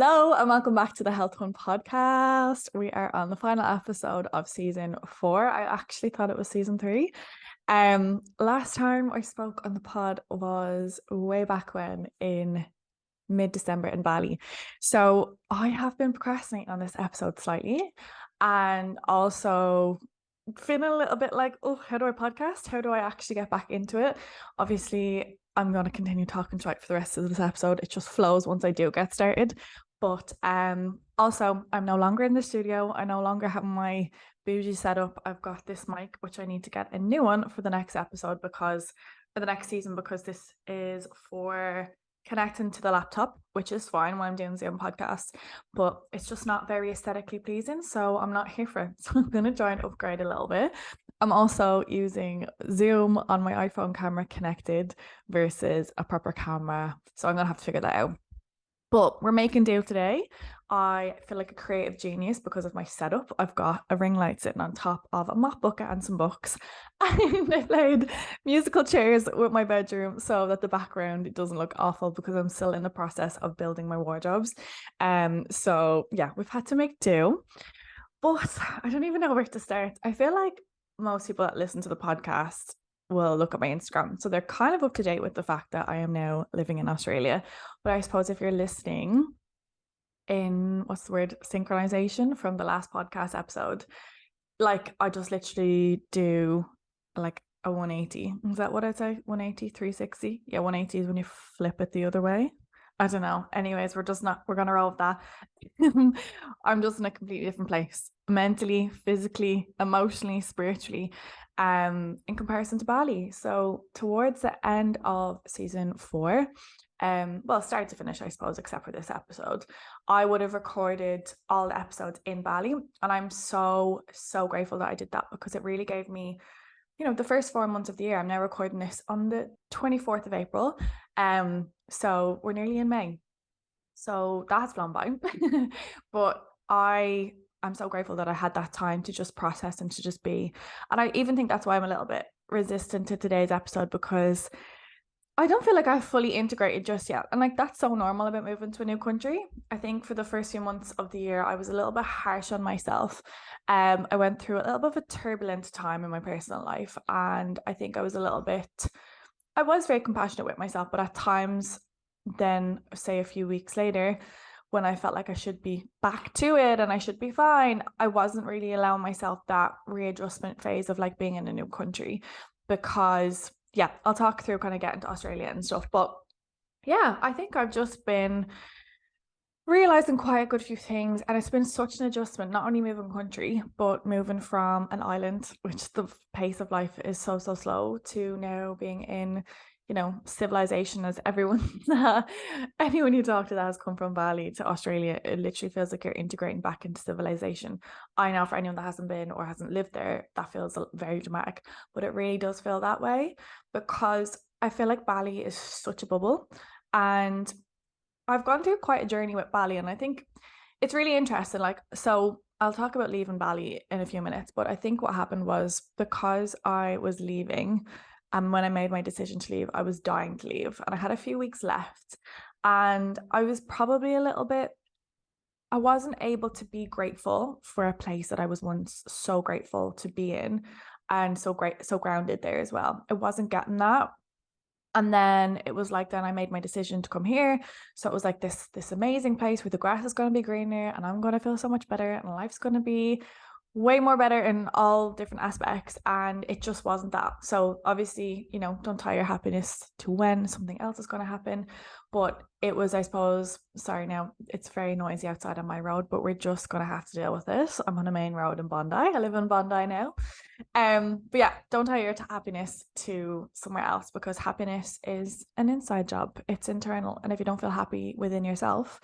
Hello and welcome back to the Health One podcast. We are on the final episode of season 4. I actually thought it was season 3. Last time I spoke on the pod was way back when in mid-December in Bali. So I have been procrastinating on this episode slightly and also feeling a little bit like, oh, how do I podcast? How do I actually get back into it? Obviously, I'm going to continue talking to it for the rest of this episode. It just flows once I do get started. But also, I'm no longer in the studio. I no longer have my bougie setup. I've got this mic, which I need to get a new one for the next episode for the next season, because this is for connecting to the laptop, which is fine when I'm doing Zoom podcasts, but it's just not very aesthetically pleasing. So I'm not here for it. So I'm going to try and upgrade a little bit. I'm also using Zoom on my iPhone camera connected versus a proper camera. So I'm going to have to figure that out. But we're making do today. I feel like a creative genius because of my setup. I've got a ring light sitting on top of a mop bucket and some books. And I played musical chairs with my bedroom so that the background doesn't look awful because I'm still in the process of building my wardrobes. So yeah, we've had to make do. But I don't even know where to start. I feel like most people that listen to the podcast will look at my Instagram. So they're kind of up to date with the fact that I am now living in Australia. But I suppose if you're listening in, what's the word, synchronization from the last podcast episode, like I just literally do like a 180. Is that what I'd say? 180, 360? Yeah, 180 is when you flip it the other way. I don't know. Anyways, we're gonna roll with that. I'm just in a completely different place, mentally, physically, emotionally, spiritually, in comparison to Bali. So towards the end of season 4, well, start to finish, I suppose, except for this episode, I would have recorded all the episodes in Bali. And I'm so grateful that I did that, because it really gave me, the first 4 months of the year. I'm now recording this on the 24th of April. So we're nearly in May. So that has flown by. But I'm so grateful that I had that time to just process and to just be. And I even think that's why I'm a little bit resistant to today's episode, because I don't feel like I've fully integrated just yet. And like, that's so normal about moving to a new country. I think for the first few months of the year, I was a little bit harsh on myself. I went through a little bit of a turbulent time in my personal life. And I think I was very compassionate with myself, but at times then, say a few weeks later, when I felt like I should be back to it and I should be fine, I wasn't really allowing myself that readjustment phase of like being in a new country, because yeah, I'll talk through kind of getting to Australia and stuff. But yeah, I think I've just been realizing quite a good few things, and it's been such an adjustment, not only moving country, but moving from an island, which the pace of life is so slow, to now being in, civilization, as anyone you talk to that has come from Bali to Australia, it literally feels like you're integrating back into civilization. I know for anyone that hasn't been or hasn't lived there, that feels very dramatic, but it really does feel that way, because I feel like Bali is such a bubble. And I've gone through quite a journey with Bali, and I think it's really interesting. Like, so I'll talk about leaving Bali in a few minutes, but I think what happened was, because I was leaving, and when I made my decision to leave, I was dying to leave, and I had a few weeks left, and I was probably I wasn't able to be grateful for a place that I was once so grateful to be in, and so grounded there as well. I wasn't getting that. And then it was like, then I made my decision to come here. So it was like this amazing place where the grass is going to be greener and I'm going to feel so much better and life's going to be way more better in all different aspects. And it just wasn't that. So obviously, don't tie your happiness to when something else is going to happen. But it was, I suppose, sorry, now it's very noisy outside on my road, but we're just going to have to deal with this. I'm on a main road in Bondi. I live in Bondi now. But yeah, don't tie your happiness to somewhere else, because happiness is an inside job. It's internal. And if you don't feel happy within yourself,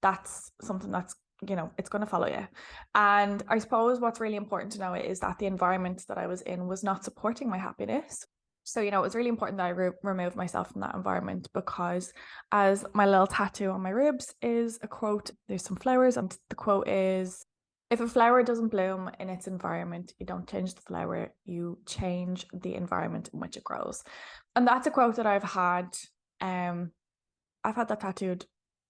that's something that's, it's going to follow you. And I suppose what's really important to know is that the environment that I was in was not supporting my happiness. So, it was really important that I remove myself from that environment, because as my little tattoo on my ribs is a quote, there's some flowers, and the quote is, if a flower doesn't bloom in its environment, you don't change the flower, you change the environment in which it grows. And that's a quote that I've had that tattooed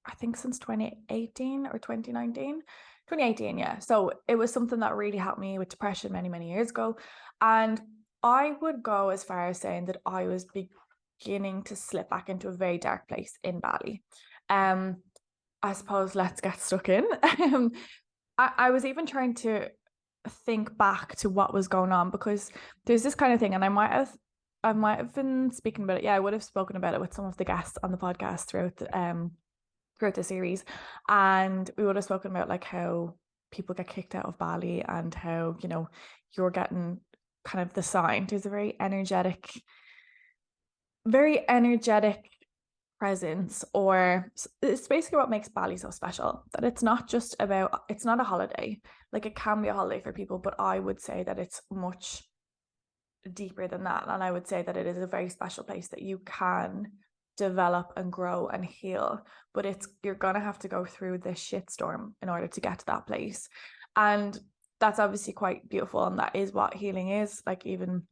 I think since 2018 or 2019. 2018, yeah. So it was something that really helped me with depression many, many years ago. And I would go as far as saying that I was beginning to slip back into a very dark place in Bali. Um, I suppose let's get stuck in. I was even trying to think back to what was going on because there's this kind of thing, and I might have been speaking about it. Yeah, I would have spoken about it with some of the guests on the podcast throughout the series, and we would have spoken about like how people get kicked out of Bali and how you're getting kind of the sign. There's a very energetic presence, or it's basically what makes Bali so special, that it's not a holiday. Like, it can be a holiday for people, but I would say that it's much deeper than that, and I would say that it is a very special place that you can develop and grow and heal, but you're gonna have to go through this shitstorm in order to get to that place. And that's obviously quite beautiful, and that is what healing is. Like, even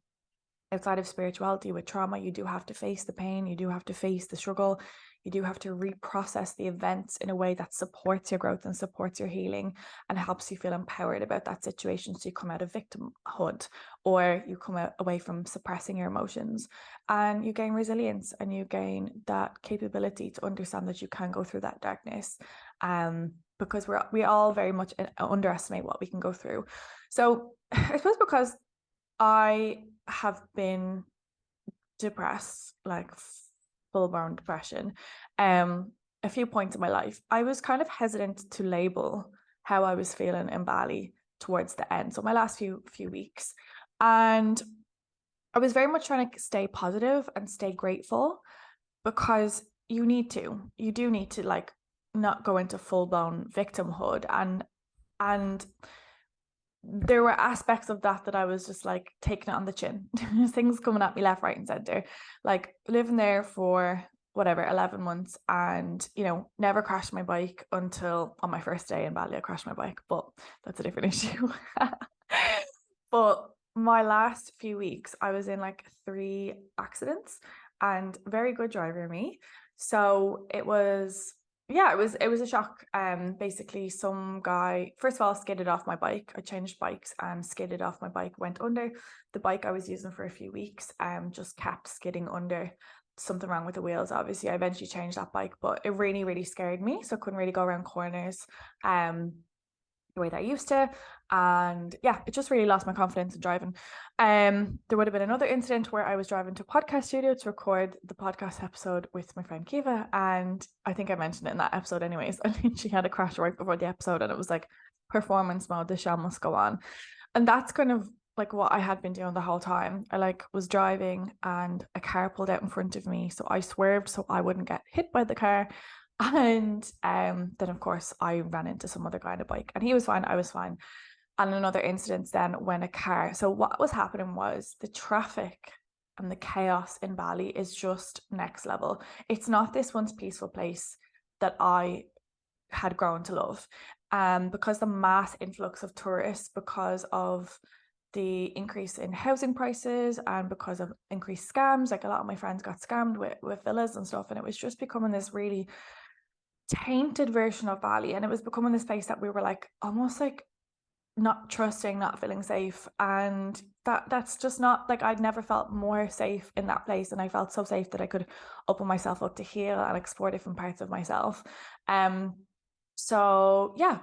outside of spirituality, with trauma, you do have to face the pain, you do have to face the struggle, you do have to reprocess the events in a way that supports your growth and supports your healing and helps you feel empowered about that situation, so you come out of victimhood, or you come away from suppressing your emotions, and you gain resilience, and you gain that capability to understand that you can go through that darkness, because we all very much underestimate what we can go through. So I suppose because I have been depressed, like full-blown depression, a few points in my life, I was kind of hesitant to label how I was feeling in Bali towards the end. So my last few weeks. And I was very much trying to stay positive and stay grateful, because you do need to like not go into full-blown victimhood, and there were aspects of that I was just like taking it on the chin. Things coming at me left, right, and center. Like living there for whatever 11 months, and never crashed my bike until on my first day in Bali. I crashed my bike, but that's a different issue. But my last few weeks, I was in like 3 accidents, and very good driver me. So it was, yeah, it was a shock. Basically some guy, first of all, skidded off my bike. I changed bikes and skidded off my bike, went under. The bike I was using for a few weeks just kept skidding under. Something wrong with the wheels. Obviously I eventually changed that bike, but it really, really scared me, so I couldn't really go around corners the way that I used to. And yeah, it just really lost my confidence in driving. There would have been another incident where I was driving to a podcast studio to record the podcast episode with my friend Kiva, and I think I mentioned it in that episode anyways. I think she had a crash right before the episode, and it was like performance mode, the show must go on. And that's kind of like what I had been doing the whole time. I like was driving and a car pulled out in front of me, so I swerved so I wouldn't get hit by the car. And then of course I ran into some other guy on a bike, and he was fine, I was fine. And another incident then when so what was happening was the traffic and the chaos in Bali is just next level. It's not this once peaceful place that I had grown to love. Because the mass influx of tourists, because of the increase in housing prices, and because of increased scams, like a lot of my friends got scammed with villas and stuff, and it was just becoming this really tainted version of Bali, and it was becoming this place that we were like almost like not trusting, not feeling safe. And that's just not, like, I'd never felt more safe in that place, and I felt so safe that I could open myself up to heal and explore different parts of myself. So yeah,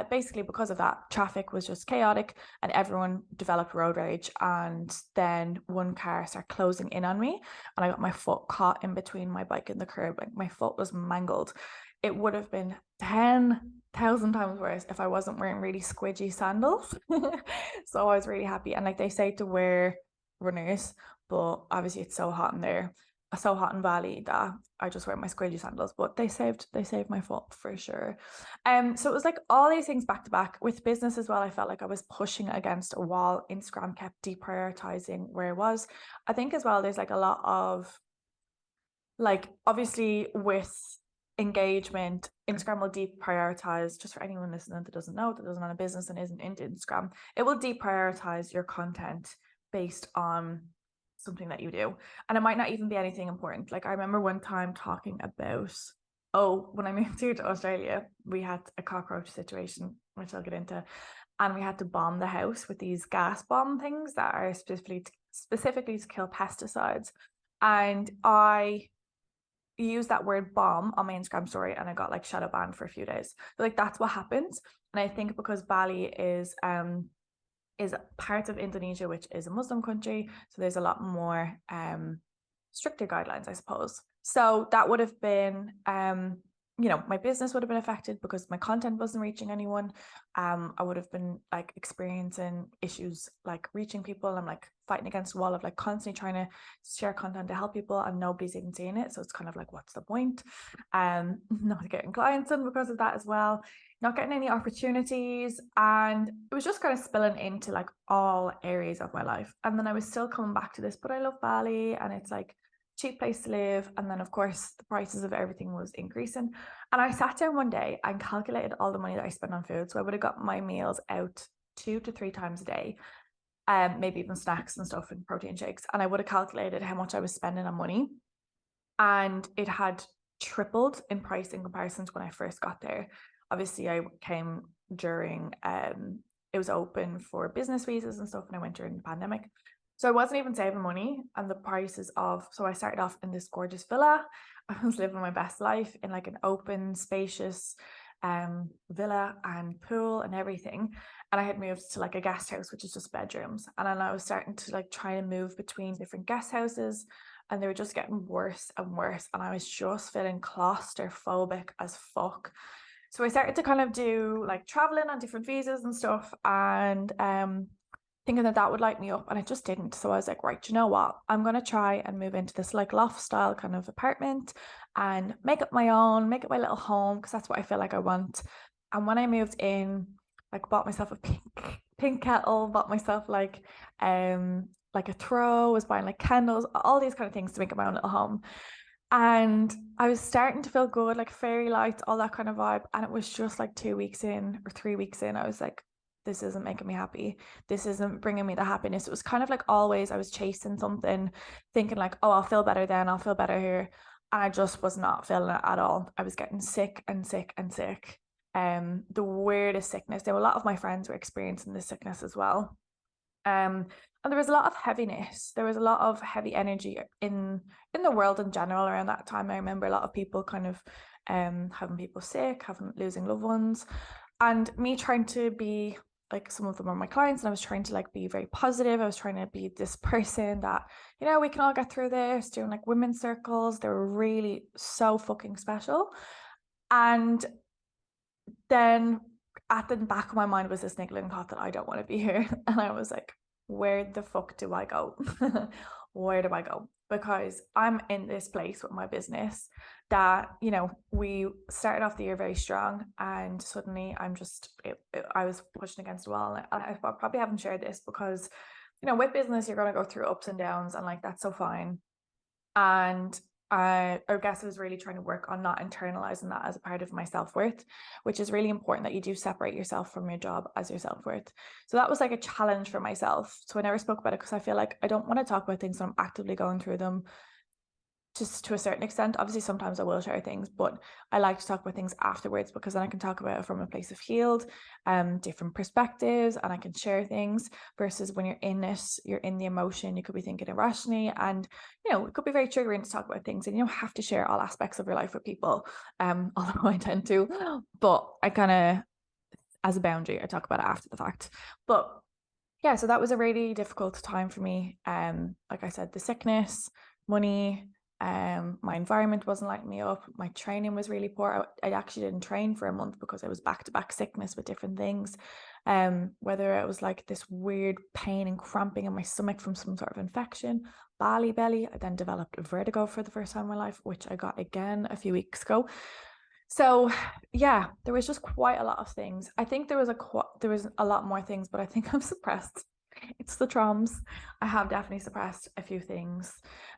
basically because of that, traffic was just chaotic and everyone developed road rage, and then one car started closing in on me, and I got my foot caught in between my bike and the curb. Like, my foot was mangled. It would have been 10,000 times worse if I wasn't wearing really squidgy sandals. So I was really happy. And like they say to wear runners, but obviously it's so hot in there, so hot in Bali, that I just wear my squidgy sandals. But they saved my foot for sure. So it was like all these things back to back. With business as well, I felt like I was pushing against a wall. Instagram kept deprioritizing where I was. I think as well there's like a lot of, like, obviously with engagement, Instagram will deprioritize, just for anyone listening that doesn't know, that doesn't own a business and isn't into Instagram, it will deprioritize your content based on something that you do, and it might not even be anything important. Like, I remember one time talking about oh, when I moved here to Australia, we had a cockroach situation, which I'll get into, and we had to bomb the house with these gas bomb things that are specifically to kill pesticides. And I used that word bomb on my Instagram story, and I got like shadow banned for a few days. So, like, that's what happens. And I think because Bali is part of Indonesia, which is a Muslim country, so there's a lot more stricter guidelines, I suppose. So that would have been my business would have been affected because my content wasn't reaching anyone. I would have been like experiencing issues like reaching people. I'm like fighting against a wall of like constantly trying to share content to help people and nobody's even seeing it. So it's kind of like, what's the point? Not getting clients in because of that as well, not getting any opportunities, and it was just kind of spilling into like all areas of my life. And then I was still coming back to this, but I love Bali and it's like cheap place to live. And then of course the prices of everything was increasing. And I sat down one day and calculated all the money that I spent on food. So I would have got my meals out 2 to 3 times a day, maybe even snacks and stuff and protein shakes. And I would have calculated how much I was spending on money. And it had tripled in price in comparison to when I first got there. Obviously, I came during it was open for business visas and stuff, and I went during the pandemic. So I wasn't even saving money, and the prices of, so I started off in this gorgeous villa. I was living my best life in like an open, spacious villa and pool and everything. And I had moved to like a guest house, which is just bedrooms. And then I was starting to like try and move between different guest houses, and they were just getting worse and worse. And I was just feeling claustrophobic as fuck. So I started to kind of do like traveling on different visas and stuff, and thinking that that would light me up, and it just didn't. So I was like, right, you know what? I'm gonna try and move into this like loft style kind of apartment and make it my own, make it my little home, because that's what I feel like I want. And when I moved in, like bought myself a pink kettle, bought myself like a throw, was buying like candles, all these kind of things to make it my own little home. And I was starting to feel good, like fairy lights, all that kind of vibe. And it was just like 2 weeks in or 3 weeks in, I was like, this isn't making me happy. This isn't bringing me the happiness. It was kind of like always I was chasing something, thinking like, oh, I'll feel better then, I'll feel better here. And I just was not feeling it at all. I was getting sick and sick and sick. The weirdest sickness. There were a lot of my friends were experiencing this sickness as well. And there was a lot of heaviness. There was a lot of heavy energy in the world in general around that time. I remember a lot of people kind of having people sick, having losing loved ones, and me trying to be like, some of them were my clients, and I was trying to like be very positive. I was trying to be this person that, we can all get through this, doing like women's circles. They were really so fucking special. And then at the back of my mind was this niggling thought that I don't want to be here. And I was like, where the fuck do I go? Where do I go? Because I'm in this place with my business that, we started off the year very strong, and suddenly I was pushing against a wall. And I probably haven't shared this because, with business, you're going to go through ups and downs, and like, that's so fine. And I guess I was really trying to work on not internalizing that as a part of my self-worth, which is really important, that you do separate yourself from your job as your self-worth. So that was like a challenge for myself. So I never spoke about it because I feel like I don't want to talk about things that I'm actively going through them, just to a certain extent. Obviously, sometimes I will share things, but I like to talk about things afterwards, because then I can talk about it from a place of healed, different perspectives, and I can share things. Versus when you're in it, you're in the emotion, you could be thinking irrationally, and it could be very triggering to talk about things, and you don't have to share all aspects of your life with people. Although I tend to, but I kind of, as a boundary, I talk about it after the fact. But yeah, so that was a really difficult time for me. Like I said, the sickness, money, my environment wasn't lighting me up. My training was really poor. I actually didn't train for a month because I was back-to-back sickness with different things. Whether it was like this weird pain and cramping in my stomach from some sort of infection, Bali belly. I then developed vertigo for the first time in my life, which I got again a few weeks ago. So yeah, there was just quite a lot of things. I think there was a lot more things, but I think I'm suppressed. It's the traumas. I have definitely suppressed a few things.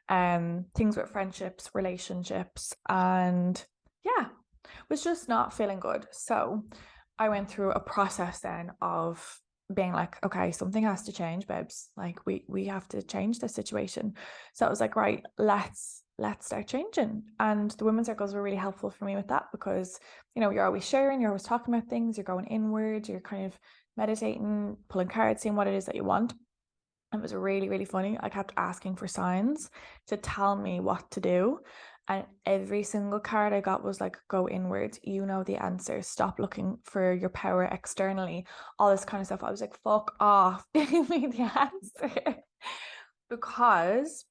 Things with friendships, relationships, and yeah, was just not feeling good. So I went through a process then of being like, okay, something has to change, babes. Like we have to change this situation. So I was like, right, let's let's start changing. And the women's circles were really helpful for me with that because, you're always sharing, you're always talking about things, you're going inward, you're kind of meditating, pulling cards, seeing what it is that you want. It was really, really funny. I kept asking for signs to tell me what to do. And every single card I got was like, go inward. You know the answer. Stop looking for your power externally. All this kind of stuff. I was like, fuck off. Give me the answer. Because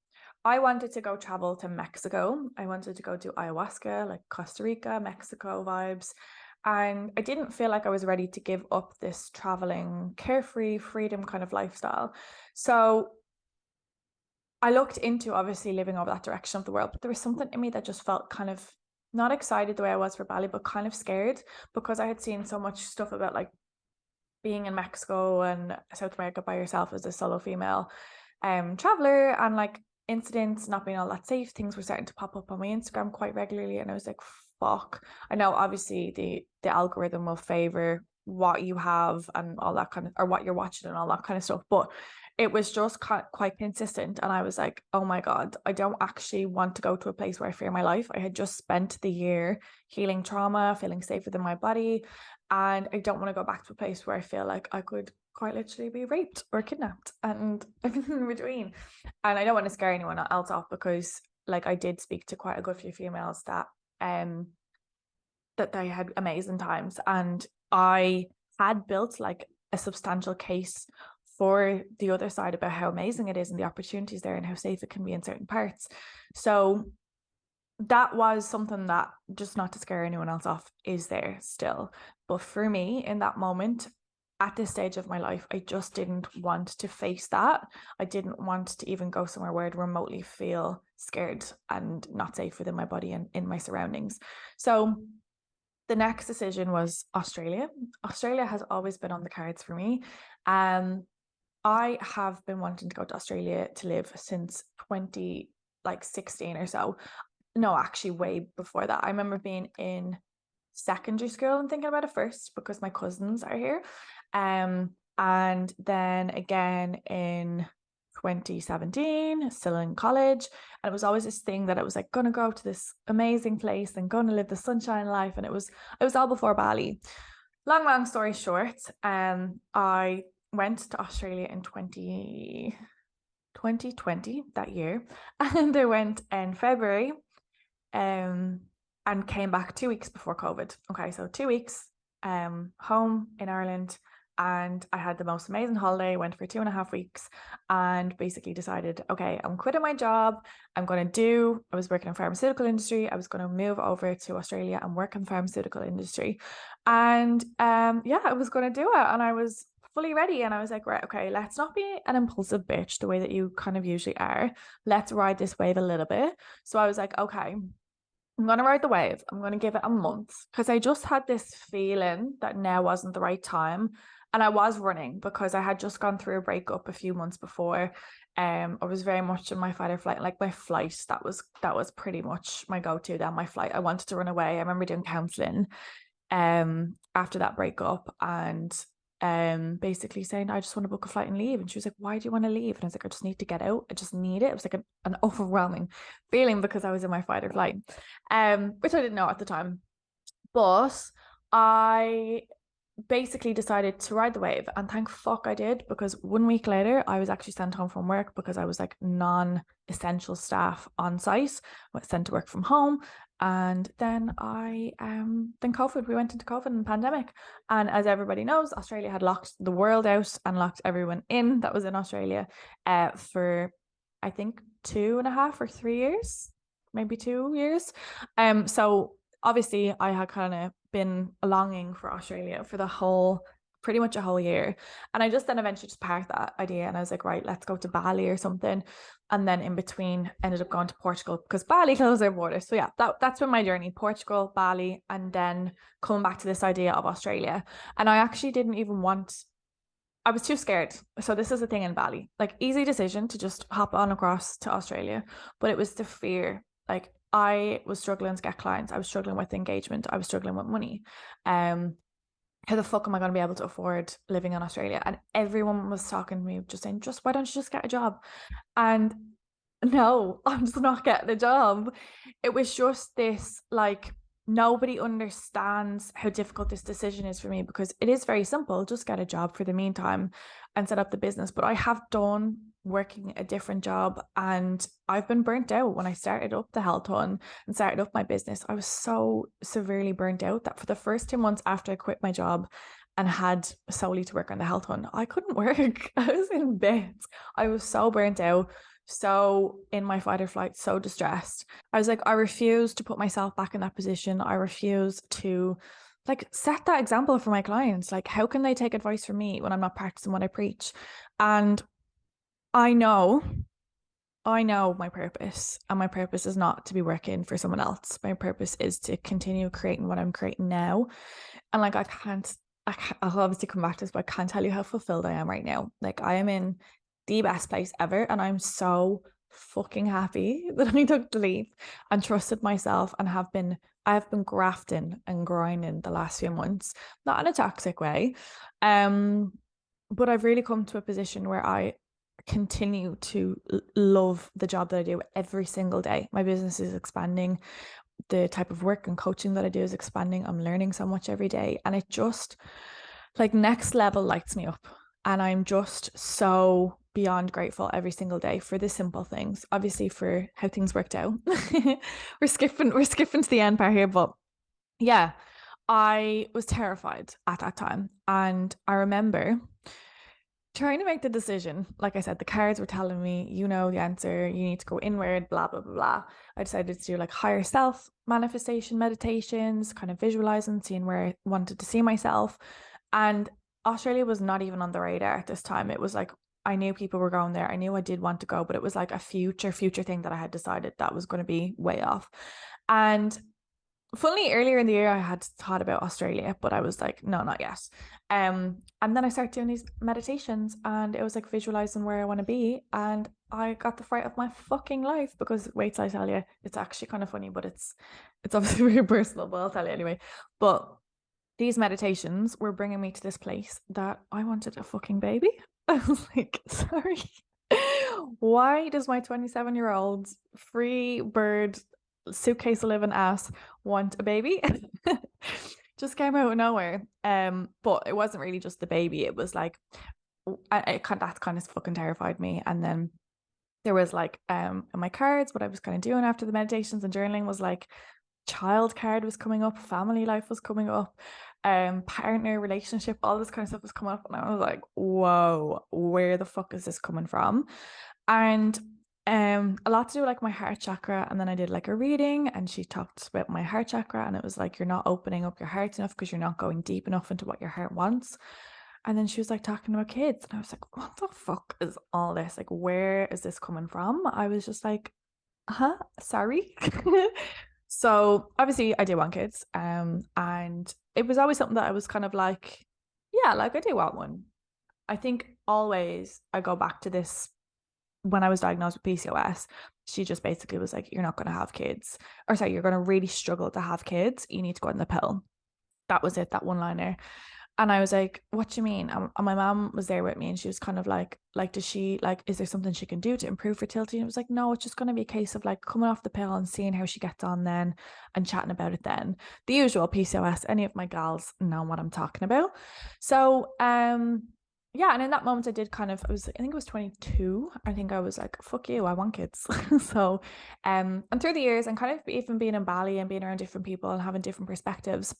I wanted to go travel to Mexico. I wanted to go do ayahuasca, like Costa Rica, Mexico vibes. And I didn't feel like I was ready to give up this traveling, carefree, freedom kind of lifestyle. So I looked into obviously living over that direction of the world, but there was something in me that just felt kind of not excited the way I was for Bali, but kind of scared because I had seen so much stuff about like being in Mexico and South America by yourself as a solo female traveler, and like incidents not being all that safe. Things were starting to pop up on my Instagram quite regularly, and I was like, fuck. I know obviously the algorithm will favor what you have and all that kind of, or what you're watching and all that kind of stuff, but it was just quite consistent, and I was like, oh my god, I don't actually want to go to a place where I fear my life. I had just spent the year healing trauma, feeling safe within my body, and I don't want to go back to a place where I feel like I could quite literally be raped or kidnapped and everything in between. And I don't want to scare anyone else off because like I did speak to quite a good few females that they had amazing times, and I had built like a substantial case for the other side about how amazing it is and the opportunities there and how safe it can be in certain parts. So that was something that, just not to scare anyone else off, is there still. But for me in that moment, at this stage of my life, I just didn't want to face that. I didn't want to even go somewhere where I'd remotely feel scared and not safe within my body and in my surroundings. So the next decision was Australia. Australia has always been on the cards for me. I have been wanting to go to Australia to live since 2016 or so. No, actually way before that. I remember being in secondary school and thinking about it first because my cousins are here. And then again in 2017, still in college. And it was always this thing that I was like gonna go to this amazing place and gonna live the sunshine life. And it was all before Bali. Long story short, I went to Australia in 2020 that year, and I went in February, and came back 2 weeks before COVID. Okay, so 2 weeks home in Ireland, and I had the most amazing holiday. Went for 2.5 weeks and basically decided, okay, I'm quitting my job. I was working in pharmaceutical industry. I was going to move over to Australia and work in the pharmaceutical industry. And I was going to do it, and I was fully ready, and I was like, right, okay, let's not be an impulsive bitch the way that you kind of usually are. Let's ride this wave a little bit. So I was like, okay, I'm going to ride the wave. I'm going to give it a month because I just had this feeling that now wasn't the right time. And I was running because I had just gone through a breakup a few months before. I was very much in my fight or flight. Like my flight, that was pretty much my go-to then, my flight. I wanted to run away. I remember doing counselling after that breakup, and basically saying, I just want to book a flight and leave. And she was like, why do you want to leave? And I was like, I just need to get out. I just need it. It was like an overwhelming feeling because I was in my fight or flight, which I didn't know at the time. But I basically decided to ride the wave, and thank fuck I did, because 1 week later I was actually sent home from work because I was like non-essential staff on site. I was sent to work from home. And then then COVID, we went into COVID and pandemic. And as everybody knows, Australia had locked the world out and locked everyone in that was in Australia for I think 2.5 or 3 years, maybe 2 years. So obviously I had kind of been longing for Australia for pretty much a whole year. And I just then eventually just parked that idea, and I was like, right, let's go to Bali or something. And then in between ended up going to Portugal because Bali closed their borders. So yeah, that's been my journey: Portugal, Bali, and then coming back to this idea of Australia. And I actually didn't even I was too scared. So this is the thing in Bali, like easy decision to just hop on across to Australia, but it was the fear. Like I was struggling to get clients. I was struggling with engagement. I was struggling with money. How the fuck am I going to be able to afford living in Australia? And everyone was talking to me, just saying, just why don't you just get a job? And no, I'm just not getting a job. It was just this like, nobody understands how difficult this decision is for me because it is very simple. Just get a job for the meantime and set up the business. But I have done working a different job and I've been burnt out. When I started up the health one and started up my business, I was so severely burnt out that for the first 2 months after I quit my job and had solely to work on the health one, I couldn't work. I was in bits. I was so burnt out, so in my fight or flight, so distressed. I was like, I refuse to put myself back in that position. I refuse to like set that example for my clients. Like, how can they take advice from me when I'm not practicing what I preach? And I know, I know my purpose, and my purpose is not to be working for someone else. My purpose is to continue creating what I'm creating now. And like, I'll obviously come back to this, but I can't tell you how fulfilled I am right now. Like, I am in the best place ever, and I'm so fucking happy that I took the leap and trusted myself and I have been grafting and grinding the last few months, not in a toxic way. But I've really come to a position where I continue to love the job that I do every single day. My business is expanding. The type of work and coaching that I do is expanding. I'm learning so much every day. And it just like next level lights me up. And I'm just so beyond grateful every single day for the simple things. Obviously for how things worked out. we're skipping to the end part here, but yeah, I was terrified at that time. And I remember trying to make the decision. Like I said, the cards were telling me, you know the answer, you need to go inward, blah, blah, blah, blah. I decided to do like higher self manifestation meditations, kind of visualizing, seeing where I wanted to see myself. And Australia was not even on the radar at this time. It was like, I knew people were going there. I knew I did want to go, but it was like a future thing that I had decided that was going to be way off. And funnily, earlier in the year, I had thought about Australia, but I was like, no, not yet. And then I started doing these meditations, and it was like visualizing where I want to be, and I got the fright of my fucking life because wait till I tell you, it's actually kind of funny, but it's obviously very personal, but I'll tell you anyway. But these meditations were bringing me to this place that I wanted a fucking baby. I was like, sorry. Why does my 27-year-old free bird suitcase living ass want a baby? Just came out of nowhere. But it wasn't really just the baby. It was like that kind of fucking terrified me. And then there was like in my cards, what I was kind of doing after the meditations and journaling was like child card was coming up, family life was coming up, partner relationship, all this kind of stuff was coming up, and I was like, whoa, where the fuck is this coming from? And a lot to do with like my heart chakra. And then I did like a reading, and she talked about my heart chakra, and it was like, you're not opening up your heart enough because you're not going deep enough into what your heart wants. And then she was like talking about kids, and I was like, what the fuck is all this? Like, where is this coming from? I was just like, sorry. So obviously I do want kids. And it was always something that I was kind of like, yeah, like I do want one. I think always I go back to this when I was diagnosed with PCOS. She just basically was like, you're not going to have kids, or sorry, you're going to really struggle to have kids. You need to go on the pill. That was it, that one liner. And I was like, what do you mean? And my mom was there with me, and she was kind of like, does she, like, is there something she can do to improve fertility? And it was like, no, it's just going to be a case of like coming off the pill and seeing how she gets on then and chatting about it then. The usual PCOS, any of my gals know what I'm talking about. So, yeah, and in that moment I did kind of, I think it was 22. I think I was like, fuck you, I want kids. So, and through the years and kind of even being in Bali and being around different people and having different perspectives,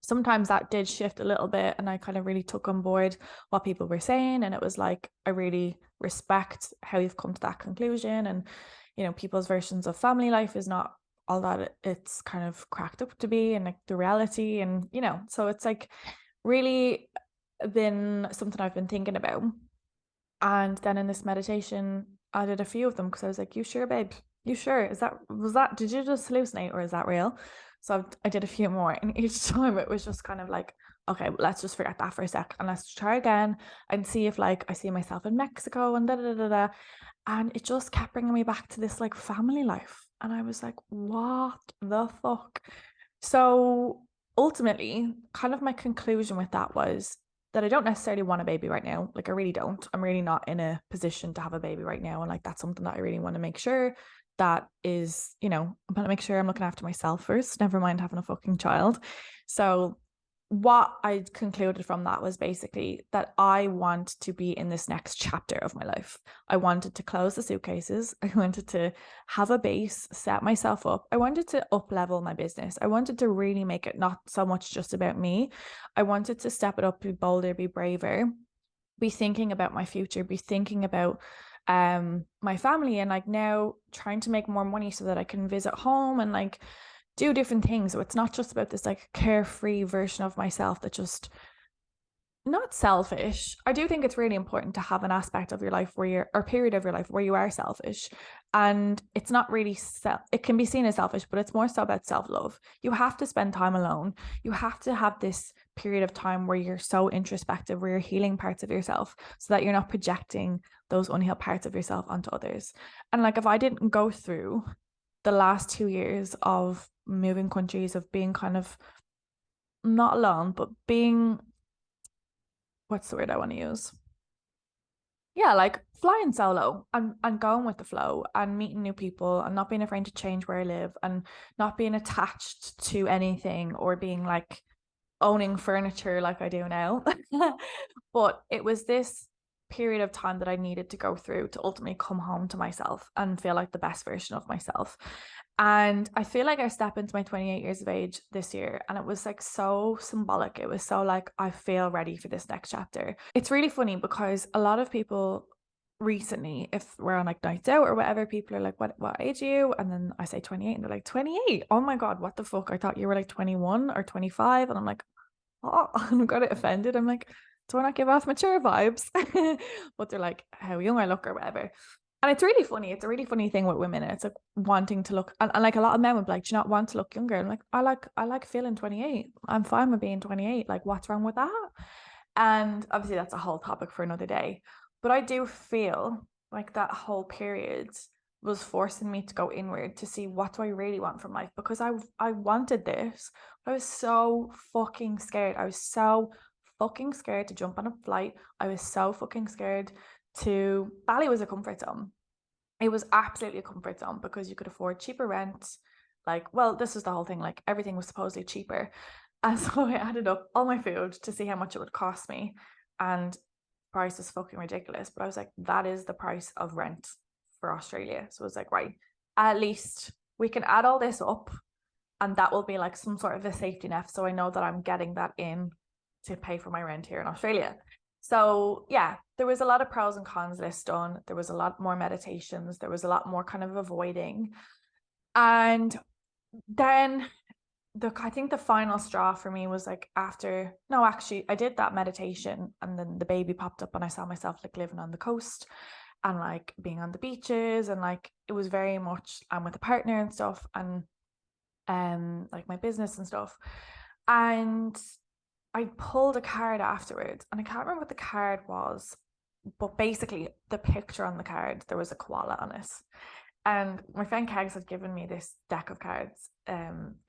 sometimes that did shift a little bit, and I kind of really took on board what people were saying, and it was like, I really respect how you've come to that conclusion, and people's versions of family life is not all that it's kind of cracked up to be, and like the reality, and so it's like really been something I've been thinking about. And then in this meditation I did a few of them because I was like, you sure, babe? You sure? Did you just hallucinate, or is that real? So I did a few more, and each time it was just kind of like, okay, let's just forget that for a sec and let's try again and see if like I see myself in Mexico and da da da da. And it just kept bringing me back to this like family life, and I was like, what the fuck? So ultimately, kind of my conclusion with that was that I don't necessarily want a baby right now. Like I really don't. I'm really not in a position to have a baby right now. And like that's something that I really want to make sure that is, I'm going to make sure I'm looking after myself first, never mind having a fucking child. So what I concluded from that was basically that I want to be in this next chapter of my life. I wanted to close the suitcases. I wanted to have a base, set myself up. I wanted to up level my business. I wanted to really make it not so much just about me. I wanted to step it up, be bolder, be braver, be thinking about my future, be thinking about my family, and like now trying to make more money so that I can visit home and like do different things. So it's not just about this like carefree version of myself that just not selfish. I do think it's really important to have an aspect of your life where you're, or period of your life where you are selfish. And it's not really it can be seen as selfish, but it's more so about self-love. You have to spend time alone. You have to have this period of time where you're so introspective, where you're healing parts of yourself so that you're not projecting those unhealed parts of yourself onto others. And like if I didn't go through the last 2 years of moving countries, of being kind of not alone, but being, what's the word I want to use? Yeah, like flying solo and going with the flow and meeting new people and not being afraid to change where I live and not being attached to anything or being like owning furniture like I do now. But it was this period of time that I needed to go through to ultimately come home to myself and feel like the best version of myself. And I feel like I stepped into my 28 years of age this year, and it was like so symbolic. It was so like, I feel ready for this next chapter. It's really funny because a lot of people recently, if we're on like nights out or whatever, people are like, what age are you? And then I say 28 and they're like, 28? Oh my God, what the fuck? I thought you were like 21 or 25. And I'm like, oh, I'm got it offended. I'm like, do I not give off mature vibes? But they're like, how young I look or whatever. And it's really funny. It's a really funny thing with women. It's like wanting to look, and like a lot of men would be like, do you not want to look younger? I'm like, I like feeling 28. I'm fine with being 28. Like, what's wrong with that? And obviously that's a whole topic for another day. But I do feel like that whole period was forcing me to go inward to see what do I really want from life, because I wanted this. I was so fucking scared. I was so fucking scared to jump on a flight. I was so fucking scared to Bali was a comfort zone. It was absolutely a comfort zone because you could afford cheaper rent. Like, well, this was the whole thing. Like everything was supposedly cheaper. And so I added up all my food to see how much it would cost me. And price was fucking ridiculous. But I was like, that is the price of rent for Australia. So I was like, right, at least we can add all this up and that will be like some sort of a safety net. So I know that I'm getting that in to pay for my rent here in Australia. So yeah, there was a lot of pros and cons list done. There was a lot more meditations. There was a lot more kind of avoiding. And then I think the final straw for me was like after, no, actually I did that meditation and then the baby popped up and I saw myself like living on the coast and like being on the beaches, and like it was very much I'm with a partner and stuff, and like my business and stuff. And I pulled a card afterwards and I can't remember what the card was, but basically the picture on the card, there was a koala on it. And my friend Kegs had given me this deck of cards,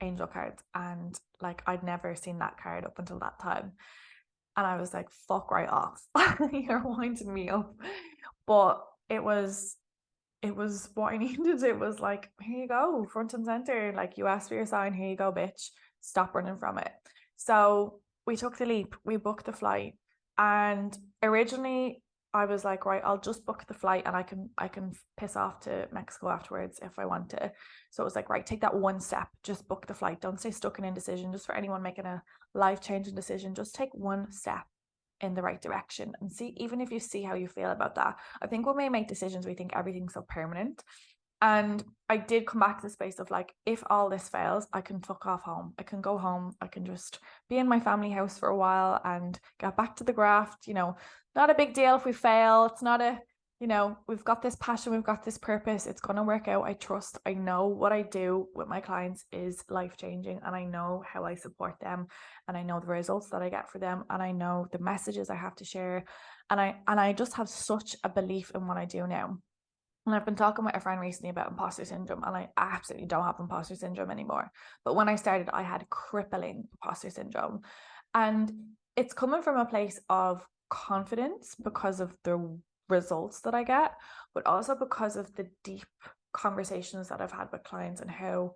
angel cards, and like I'd never seen that card up until that time. And I was like, fuck right off. You're winding me up. But it was what I needed. It was like, here you go, front and center. Like you asked for your sign, here you go, bitch. Stop running from it. So we took the leap, we booked the flight. And originally I was like, right, I'll just book the flight and I can piss off to Mexico afterwards if I want to. So it was like, right, take that one step, just book the flight. Don't stay stuck in indecision. Just for anyone making a life-changing decision, just take one step in the right direction and see, even if you see how you feel about that. I think when we make decisions, we think everything's so permanent. And I did come back to the space of like, if all this fails, I can fuck off home. I can go home. I can just be in my family house for a while and get back to the graft. Not a big deal if we fail. It's not we've got this passion, we've got this purpose. It's going to work out. I trust. I know what I do with my clients is life-changing, and I know how I support them, and I know the results that I get for them, and I know the messages I have to share. And I just have such a belief in what I do now. And I've been talking with a friend recently about imposter syndrome, and I absolutely don't have imposter syndrome anymore. But when I started, I had crippling imposter syndrome. And it's coming from a place of confidence because of the results that I get, but also because of the deep conversations that I've had with clients and how,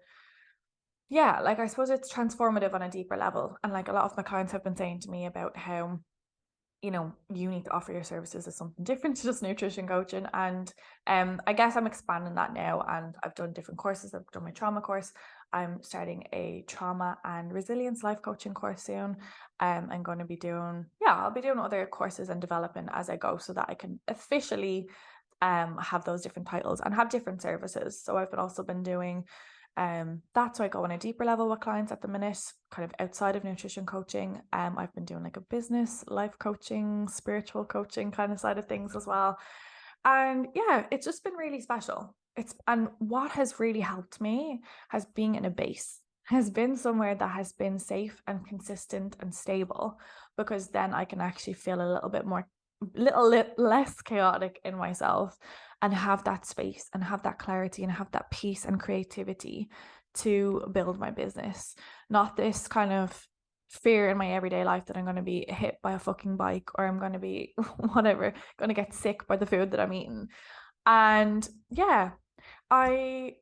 yeah, like I suppose it's transformative on a deeper level. And like a lot of my clients have been saying to me about how, you need to offer your services as something different to just nutrition coaching. And I guess I'm expanding that now, and I've done different courses. I've done my trauma course. I'm starting a trauma and resilience life coaching course soon. I'm going to be doing, I'll be doing other courses and developing as I go so that I can officially have those different titles and have different services. So I've also been doing that's why I go on a deeper level with clients at the minute, kind of outside of nutrition coaching. I've been doing like a business, life coaching, spiritual coaching kind of side of things as well. And yeah, it's just been really special. And what has really helped me has been in a base, has been somewhere that has been safe and consistent and stable, because then I can actually feel a little less chaotic in myself, and have that space and have that clarity and have that peace and creativity to build my business. Not this kind of fear in my everyday life that I'm going to be hit by a fucking bike, or I'm going to be whatever, going to get sick by the food that I'm eating. And yeah, I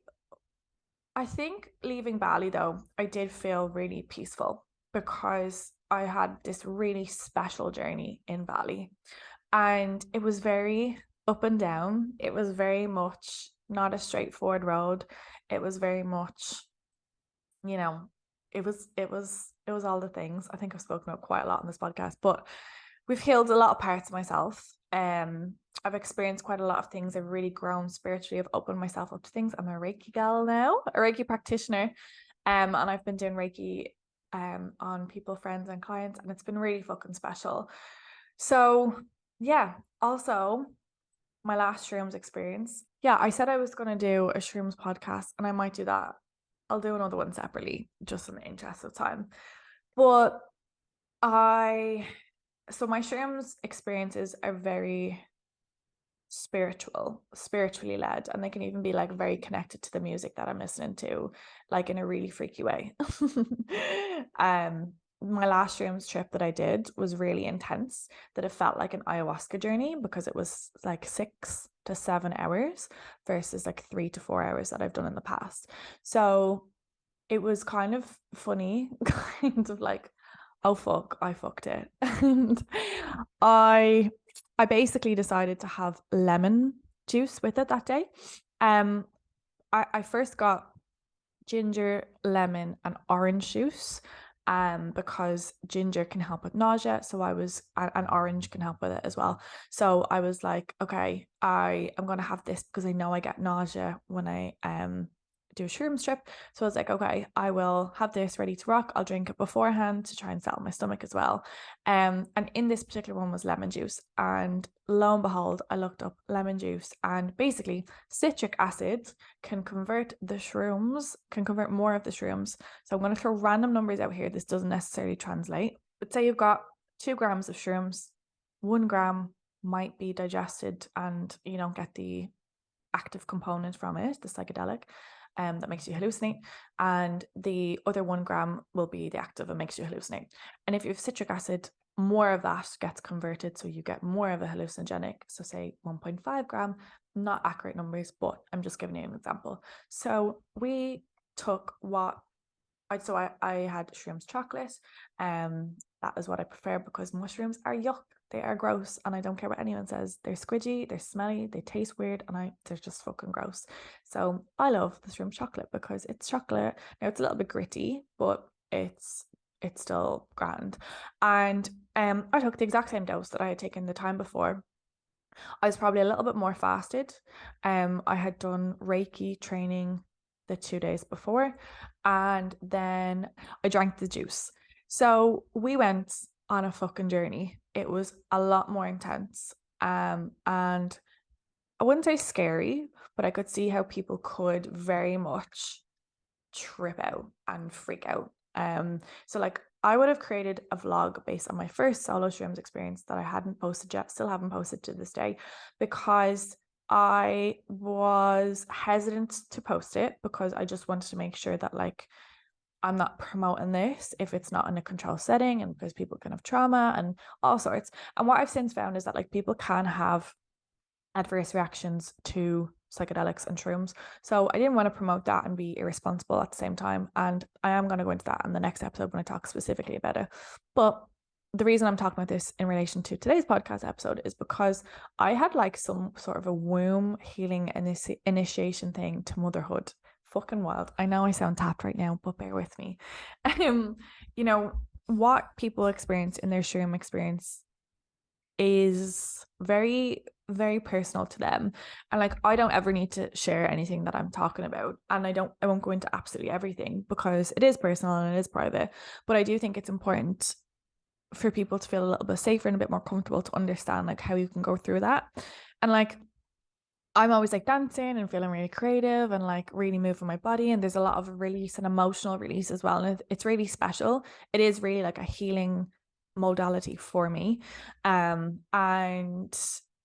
think leaving Bali though, I did feel really peaceful because I had this really special journey in Bali, and it was very up and down. It was very much not a straightforward road. It was very much, you know, it was all the things. I think I've spoken about quite a lot on this podcast, but we've healed a lot of parts of myself. I've experienced quite a lot of things. I've really grown spiritually. I've opened myself up to things. I'm a Reiki gal now, a Reiki practitioner. And I've been doing Reiki on people, friends, and clients, and it's been really fucking special. So yeah, also my last shrooms experience. Yeah, I said I was going to do a shrooms podcast, and I might do that. I'll do another one separately, just in the interest of time. But so my shrooms experiences are very spiritually led, and they can even be like very connected to the music that I'm listening to, like in a really freaky way. My last shrooms trip that I did was really intense, that it felt like an ayahuasca journey, because it was like 6 to 7 hours versus like 3 to 4 hours that I've done in the past. So it was kind of funny, kind of like, oh fuck, I fucked it. And I basically decided to have lemon juice with it that day. I first got ginger, lemon, and orange juice. Because ginger can help with nausea, and orange can help with it as well. So I was like, okay, I am gonna have this because I know I get nausea when I do a shroom trip. So I was like, okay, I will have this ready to rock. I'll drink it beforehand to try and settle my stomach as well. And in this particular one was lemon juice. And lo and behold, I looked up lemon juice, and basically citric acid can convert more of the shrooms. So I'm going to throw random numbers out here. This doesn't necessarily translate. But say you've got 2 grams of shrooms, 1 gram might be digested and you don't get the active component from it, the psychedelic, that makes you hallucinate, and the other 1 gram will be the active and makes you hallucinate. And if you have citric acid, more of that gets converted, so you get more of a hallucinogenic. So say 1.5 gram, not accurate numbers, but I'm just giving you an example. So we took I had shrooms chocolate. That is what I prefer, because mushrooms are yuck. They are gross, and I don't care what anyone says. They're squidgy, they're smelly, they taste weird, and they're just fucking gross. So I love the shroom chocolate because it's chocolate. Now it's a little bit gritty, but it's still grand. And I took the exact same dose that I had taken the time before. I was probably a little bit more fasted. I had done Reiki training the 2 days before, and then I drank the juice. So we went on a fucking journey. It was a lot more intense. And I wouldn't say scary, but I could see how people could very much trip out and freak out. So like I would have created a vlog based on my first solo shrooms experience that I hadn't posted yet, still haven't posted to this day, because I was hesitant to post it, because I just wanted to make sure that like I'm not promoting this if it's not in a controlled setting, and because people can have trauma and all sorts. And what I've since found is that like people can have adverse reactions to psychedelics and shrooms. So I didn't want to promote that and be irresponsible at the same time. And I am going to go into that in the next episode when I talk specifically about it. But the reason I'm talking about this in relation to today's podcast episode is because I had like some sort of a womb healing initiation thing to motherhood. Fucking wild. I know I sound tapped right now, but bear with me. Um, you know, what people experience in their shroom experience is very, very personal to them. And like, I don't ever need to share anything that I'm talking about. And I won't go into absolutely everything because it is personal and it is private. But I do think it's important for people to feel a little bit safer and a bit more comfortable to understand like how you can go through that. And like, I'm always like dancing and feeling really creative and like really moving my body. And there's a lot of release and emotional release as well. And it's really special. It is really like a healing modality for me. And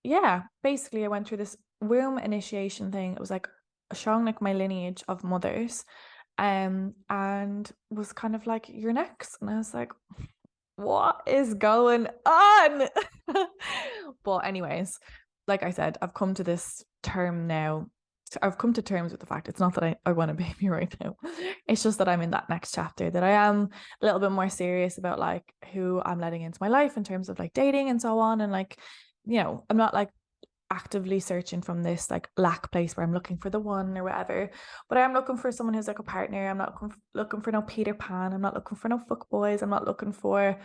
yeah, basically I went through this womb initiation thing. It was like showing like my lineage of mothers. And was kind of like, you're next. And I was like, what is going on? But anyways, like I said, I've come to this term now. I've come to terms with the fact it's not that I want a baby right now. It's just that I'm in that next chapter, that I am a little bit more serious about like who I'm letting into my life in terms of like dating and so on. And like, you know, I'm not like actively searching from this like lack place where I'm looking for the one or whatever, but I am looking for someone who's like a partner. I'm not looking for no Peter Pan. I'm not looking for no fuck boys. I'm not looking for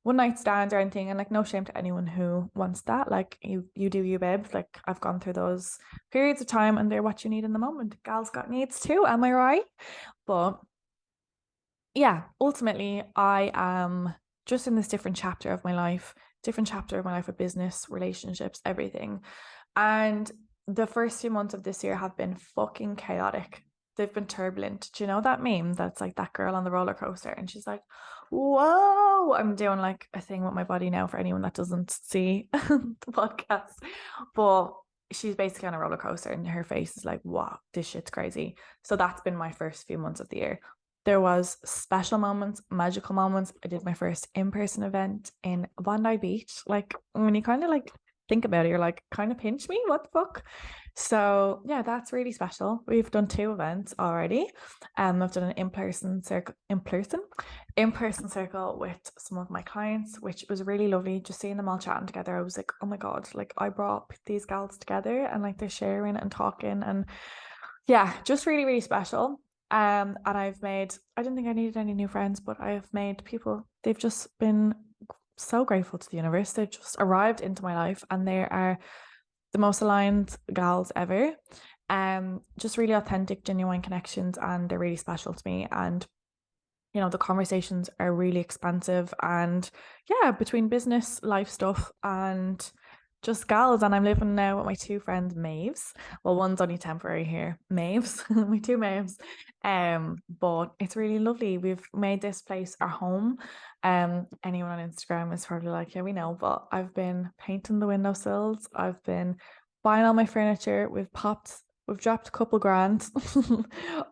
one night stands or anything. And like, no shame to anyone who wants that. Like, you do you, babe. Like, I've gone through those periods of time and they're what you need in the moment. Gals got needs too, am I right? But yeah, ultimately I am just in this different chapter of my life, with business, relationships, everything. And the first few months of this year have been fucking chaotic. They've been turbulent. Do you know that meme that's like that girl on the roller coaster and she's like, whoa, I'm doing like a thing with my body now for anyone that doesn't see the podcast. But she's basically on a roller coaster and her face is like, wow, this shit's crazy. So that's been my first few months of the year. There was special moments, magical moments. I did my first in-person event in Bondi Beach. Like when you kind of like think about it, you're like, kind of pinch me, what the fuck? So yeah, that's really special. We've done 2 events already. I've done an in-person circle with some of my clients, which was really lovely. Just seeing them all chatting together, I was like, oh my god, like I brought these gals together and like they're sharing and talking, and yeah, just really, really special. And I didn't think I needed any new friends, but I have made people, they've just been so grateful to the universe. They've just arrived into my life and they are the most aligned gals ever. Just really authentic, genuine connections, and they're really special to me. And you know, the conversations are really expansive, and yeah, between business, life stuff, and just gals. And I'm living now with my 2 friends, Maves. Well, one's only temporary here, Maves, my 2 Maves. But it's really lovely. We've made this place our home. Anyone on Instagram is probably like, yeah, we know, but I've been painting the windowsills. I've been buying all my furniture. We've dropped a couple grand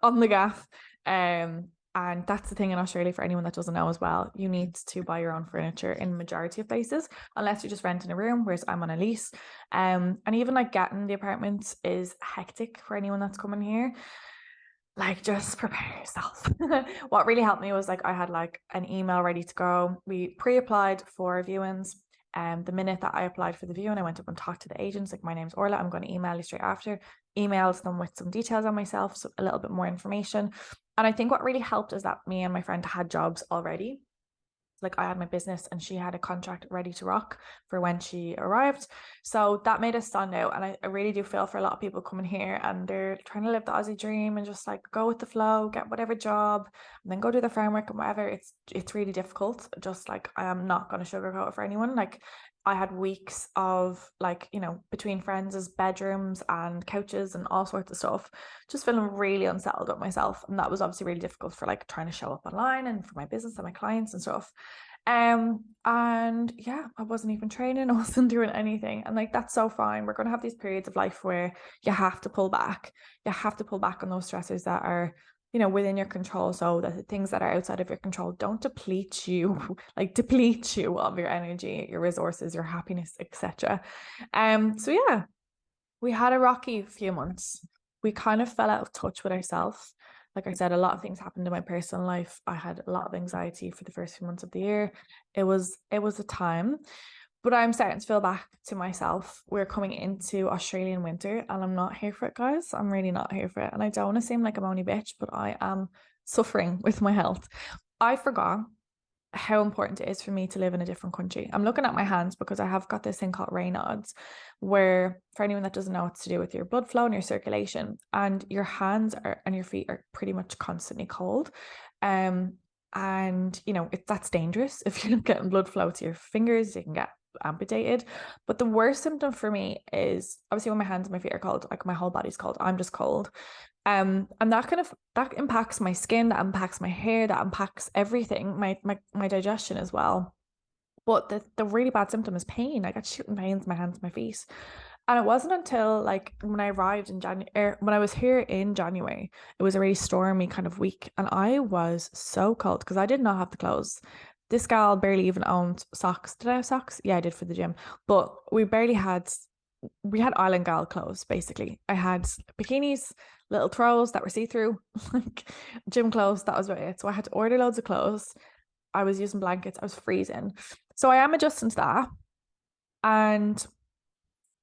on the gaff. And that's the thing in Australia, for anyone that doesn't know as well, you need to buy your own furniture in majority of places, unless you're just renting a room, whereas I'm on a lease. And even like getting the apartments is hectic for anyone that's coming here. Like, just prepare yourself. What really helped me was like I had like an email ready to go. We pre-applied for viewings. The minute that I applied for the viewing, I went up and talked to the agents, like, my name's Orla, I'm going to email you straight after. Emailed them with some details on myself, so a little bit more information. And I think what really helped is that me and my friend had jobs already. Like, I had my business and she had a contract ready to rock for when she arrived. So that made us stand out. And I really do feel for a lot of people coming here and they're trying to live the Aussie dream and just like go with the flow, get whatever job, and then go do the farm work and whatever. It's really difficult. Just like, I am not going to sugarcoat it for anyone. Like, I had weeks of like, you know, between friends' bedrooms and couches and all sorts of stuff, just feeling really unsettled with myself. And that was obviously really difficult for like trying to show up online and for my business and my clients and stuff. And yeah, I wasn't even training, I wasn't doing anything. And like, that's so fine. We're going to have these periods of life where you have to pull back. You have to pull back on those stressors that are within your control, so that the things that are outside of your control don't deplete you, like deplete you of your energy, your resources, your happiness, etc. So yeah, we had a rocky few months. We kind of fell out of touch with ourselves. Like I said, a lot of things happened in my personal life. I had a lot of anxiety for the first few months of the year. It was a time, but I'm starting to feel back to myself. We're coming into Australian winter and I'm not here for it, guys. I'm really not here for it. And I don't want to seem like a moany bitch, but I am suffering with my health. I forgot how important it is for me to live in a different country. I'm looking at my hands because I have got this thing called Raynaud's, where for anyone that doesn't know, it's to do with your blood flow and your circulation, and your hands are and your feet are pretty much constantly cold. And that's dangerous. If you're not getting blood flow to your fingers, you can get amputated. But the worst symptom for me is obviously when my hands and my feet are cold, like my whole body's cold. I'm just cold. And that impacts my skin, that impacts my hair, that impacts everything, my digestion as well. But the really bad symptom is pain. I got shooting pains in my hands, my feet. And it wasn't until like when I arrived in January, when I was here in January, it was a really stormy kind of week. And I was so cold because I did not have the clothes. This gal barely even owned socks. Did I have socks? Yeah, I did for the gym. But we had island gal clothes basically. I had bikinis, little throws that were see-through, like gym clothes. That was about it. So I had to order loads of clothes. I was using blankets. I was freezing. So I am adjusting to that. And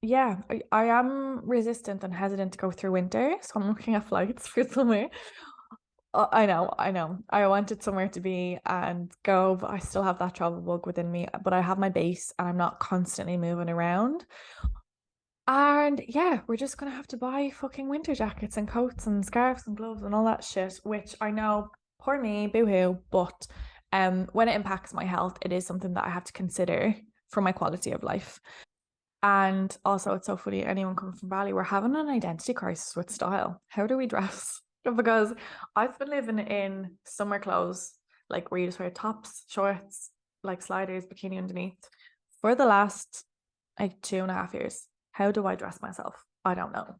yeah, I am resistant and hesitant to go through winter. So I'm looking at flights for summer. I know, I know. I wanted somewhere to be and go, but I still have that travel bug within me. But I have my base and I'm not constantly moving around. And yeah, we're just gonna have to buy fucking winter jackets and coats and scarves and gloves and all that shit, which I know, poor me, boo-hoo, but when it impacts my health, it is something that I have to consider for my quality of life. And also it's so funny, anyone coming from Bali, we're having an identity crisis with style. How do we dress? Because I've been living in summer clothes, like where you just wear tops, shorts, like sliders, bikini underneath, for the last like 2.5 years. How do I dress myself? I don't know.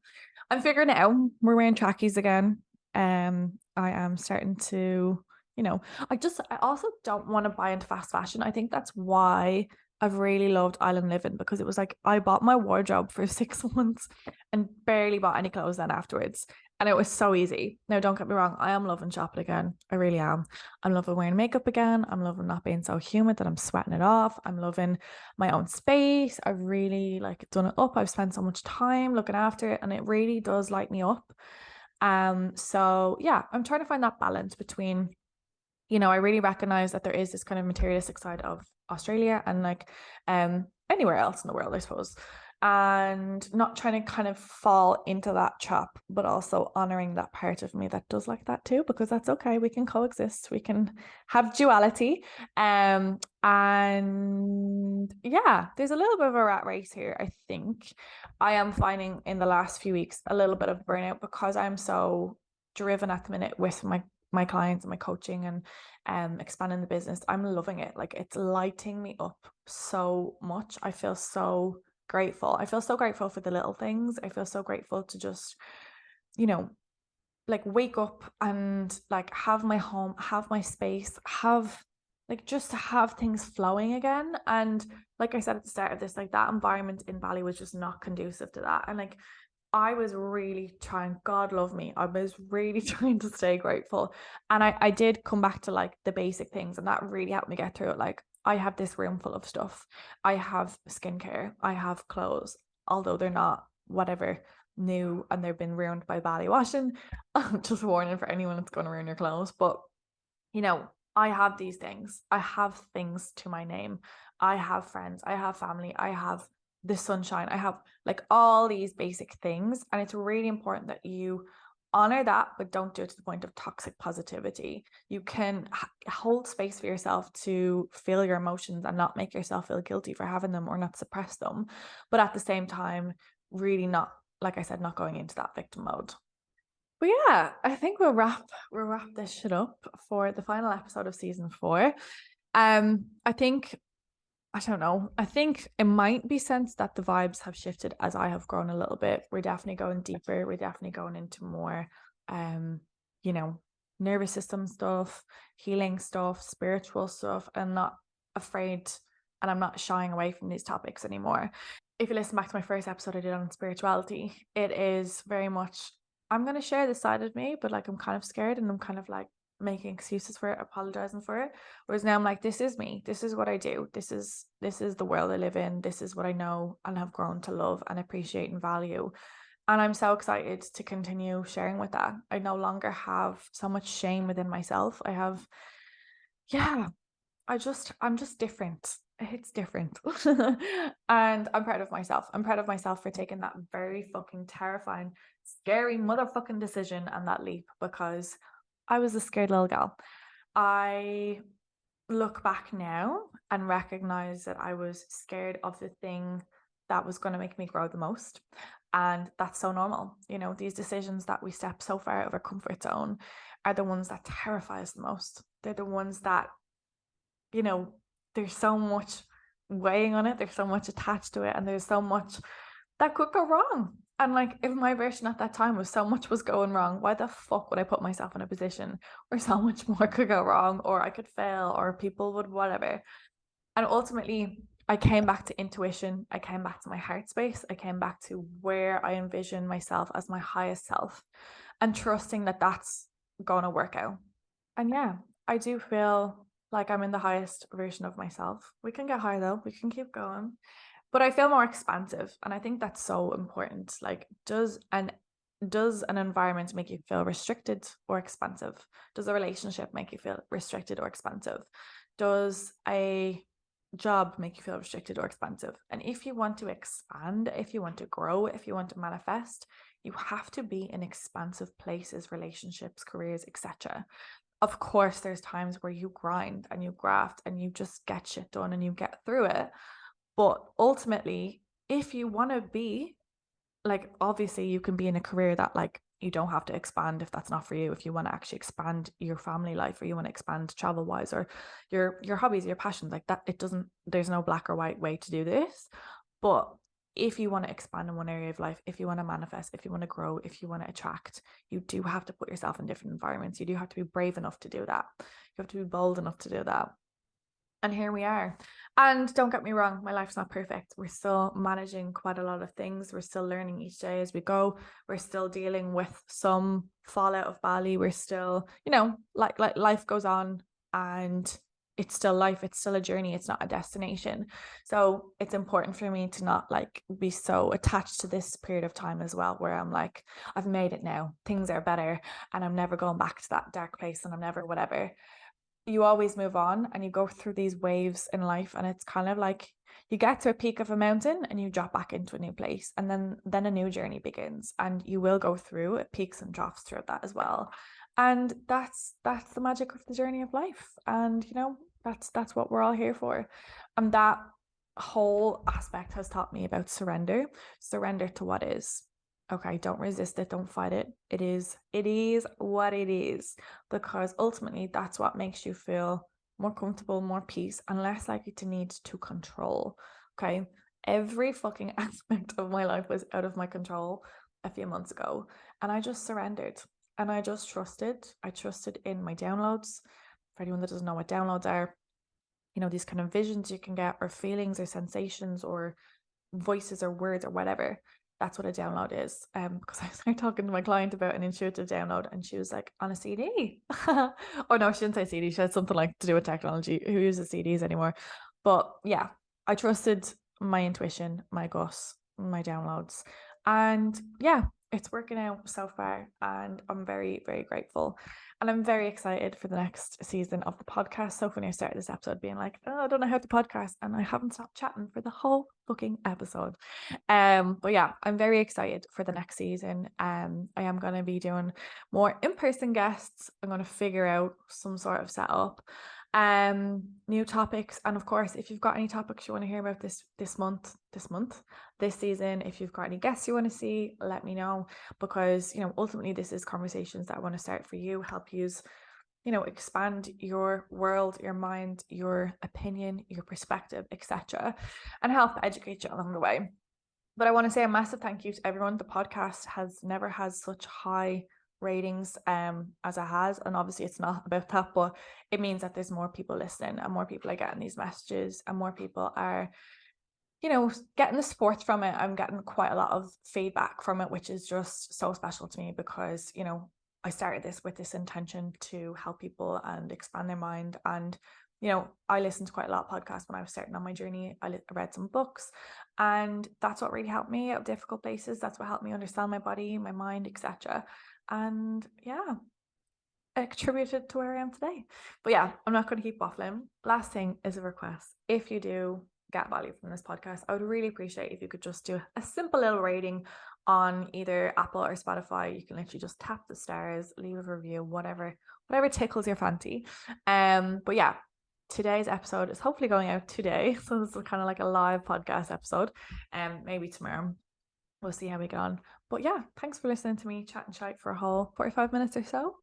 I'm figuring it out. We're wearing trackies again. I am starting to, I also don't want to buy into fast fashion. I think that's why I've really loved island living, because it was like I bought my wardrobe for 6 months and barely bought any clothes then afterwards. And it was so easy. Now, don't get me wrong, I am loving shopping again. I really am. I'm loving wearing makeup again. I'm loving not being so humid that I'm sweating it off. I'm loving my own space. I've really like done it up. I've spent so much time looking after it and it really does light me up. So yeah, I'm trying to find that balance between, I really recognize that there is this kind of materialistic side of Australia and like anywhere else in the world, I suppose. And not trying to kind of fall into that trap, but also honoring that part of me that does like that too, because that's okay. We can coexist. We can have duality. And yeah, there's a little bit of a rat race here, I think. I am finding in the last few weeks a little bit of burnout because I'm so driven at the minute with my clients and my coaching and expanding the business. I'm loving it. Like it's lighting me up so much. I feel so grateful. I feel so grateful for the little things. I feel so grateful to just, you know, like wake up and like have my home, have my space, have like just to have things flowing again. And like I said at the start of this, like that environment in Bali was just not conducive to that. And like I was really trying, God love me, I was really trying to stay grateful. And I did come back to like the basic things, and that really helped me get through it. Like I have this room full of stuff. I have skincare, I have clothes, although they're not whatever new and they've been ruined by body washing. Just a warning for anyone that's going to ruin your clothes. But I have these things. I have things to my name. I have friends. I have family. I have the sunshine. I have like all these basic things. And it's really important that you honor that, but don't do it to the point of toxic positivity. You can hold space for yourself to feel your emotions and not make yourself feel guilty for having them or not suppress them. But at the same time, really not, like I said, not going into that victim mode. But yeah, I think we'll wrap this shit up for the final episode of season 4. I think I don't know. I think it might be sensed that the vibes have shifted as I have grown a little bit. We're definitely going deeper. We're definitely going into more, you know, nervous system stuff, healing stuff, spiritual stuff. I'm not afraid and I'm not shying away from these topics anymore. If you listen back to my first episode I did on spirituality, it is very much, I'm going to share this side of me, but like I'm kind of scared and I'm kind of like making excuses for it, apologizing for it. Whereas now I'm like, this is me. This is what I do. This is the world I live in. This is what I know and have grown to love and appreciate and value. And I'm so excited to continue sharing with that. I no longer have so much shame within myself. I have, yeah, I'm just different. It's different. And I'm proud of myself. I'm proud of myself for taking that very fucking terrifying, scary motherfucking decision and that leap, because I was a scared little gal. I look back now and recognize that I was scared of the thing that was going to make me grow the most. And that's so normal. You know, these decisions that we step so far out of our comfort zone are the ones that terrify us the most. They're the ones that, you know, there's so much weighing on it, there's so much attached to it, and there's so much that could go wrong. And like, if my version at that time was so much was going wrong, why the fuck would I put myself in a position where so much more could go wrong, or I could fail, or people would whatever? And ultimately, I came back to intuition. I came back to my heart space. I came back to where I envision myself as my highest self and trusting that that's going to work out. And yeah, I do feel like I'm in the highest version of myself. We can get high though, we can keep going. But I feel more expansive. And I think that's so important. Like, does an environment make you feel restricted or expansive? Does a relationship make you feel restricted or expansive? Does a job make you feel restricted or expansive? And if you want to expand, if you want to grow, if you want to manifest, you have to be in expansive places, relationships, careers, etc. Of course, there's times where you grind and you graft and you just get shit done and you get through it. But ultimately, if you want to be, like, obviously you can be in a career that like you don't have to expand if that's not for you. If you want to actually expand your family life, or you want to expand travel wise, or your hobbies, your passions, like that, it doesn't, there's no black or white way to do this. But if you want to expand in one area of life, if you want to manifest, if you want to grow, if you want to attract, you do have to put yourself in different environments. You do have to be brave enough to do that. You have to be bold enough to do that. And here we are. And don't get me wrong, my life's not perfect. We're still managing quite a lot of things. We're still learning each day as we go. We're still dealing with some fallout of Bali. We're still, you know, like life goes on, and it's still life. It's still a journey. It's not a destination. So it's important for me to not like be so attached to this period of time as well, where I'm like, I've made it now. Things are better and I'm never going back to that dark place and I'm never whatever. You always move on and you go through these waves in life, and it's kind of like you get to a peak of a mountain and you drop back into a new place, and then a new journey begins, and you will go through peaks and troughs throughout that as well. And that's the magic of the journey of life. And you know, that's what we're all here for. And that whole aspect has taught me about surrender to what is. Okay, don't resist it, don't fight it. It is what it is, because ultimately that's what makes you feel more comfortable, more peace, and less likely to need to control. Okay, every fucking aspect of my life was out of my control a few months ago, and I just surrendered and I just trusted. I trusted in my downloads. For anyone that doesn't know what downloads are, you know, these kind of visions you can get, or feelings or sensations or voices or words or whatever. That's what a download is. Because I started talking to my client about an intuitive download, and she was like, on a CD. Oh no, she didn't say CD. She said something like to do with technology. Who uses CDs anymore? But yeah, I trusted my intuition, my gut, my downloads, and yeah, it's working out so far, and I'm very, very grateful. And I'm very excited for the next season of the podcast. So funny, I started this episode being like, oh, I don't know how to podcast, and I haven't stopped chatting for the whole fucking episode. But yeah, I'm very excited for the next season. I am going to be doing more in-person guests. I'm going to figure out some sort of setup, new topics, and of course, if you've got any topics you want to hear about this season, if you've got any guests you want to see, let me know, because you know, ultimately this is conversations that I want to start for you, help use, you know, expand your world, your mind, your opinion, your perspective, etc., and help educate you along the way. But I want to say a massive thank you to everyone. The podcast has never had such high ratings as it has, and obviously it's not about that, but it means that there's more people listening and more people are getting these messages and more people are getting the support from it. I'm getting quite a lot of feedback from it, which is just so special to me because, I started this with this intention to help people and expand their mind. And, I listened to quite a lot of podcasts when I was starting on my journey. I read some books, and that's what really helped me out of difficult places. That's what helped me understand my body, my mind, etc. And yeah, it contributed to where I am today. But yeah, I'm not going to keep waffling. Last thing is a request. If you do get value from this podcast, I would really appreciate if you could just do a simple little rating on either Apple or Spotify. You can literally just tap the stars, leave a review, whatever tickles your fancy. But yeah, today's episode is hopefully going out today. So this is kind of like a live podcast episode. Maybe tomorrow. We'll see how we get on. But yeah, thanks for listening to me chat and shite for a whole 45 minutes or so.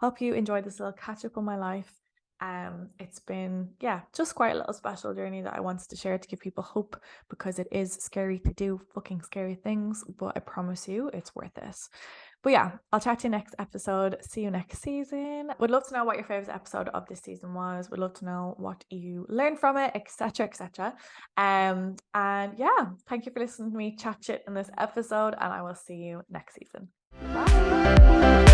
Hope you enjoyed this little catch up on my life. It's been just quite a little special journey that I wanted to share to give people hope, because it is scary to do fucking scary things, but I promise you it's worth it. But yeah, I'll chat to you next episode. See you next season. Would love to know what your favorite episode of this season was. Would love to know what you learned from it, etc., etc. And yeah, thank you for listening to me chat shit in this episode, and I will see you next season. Bye.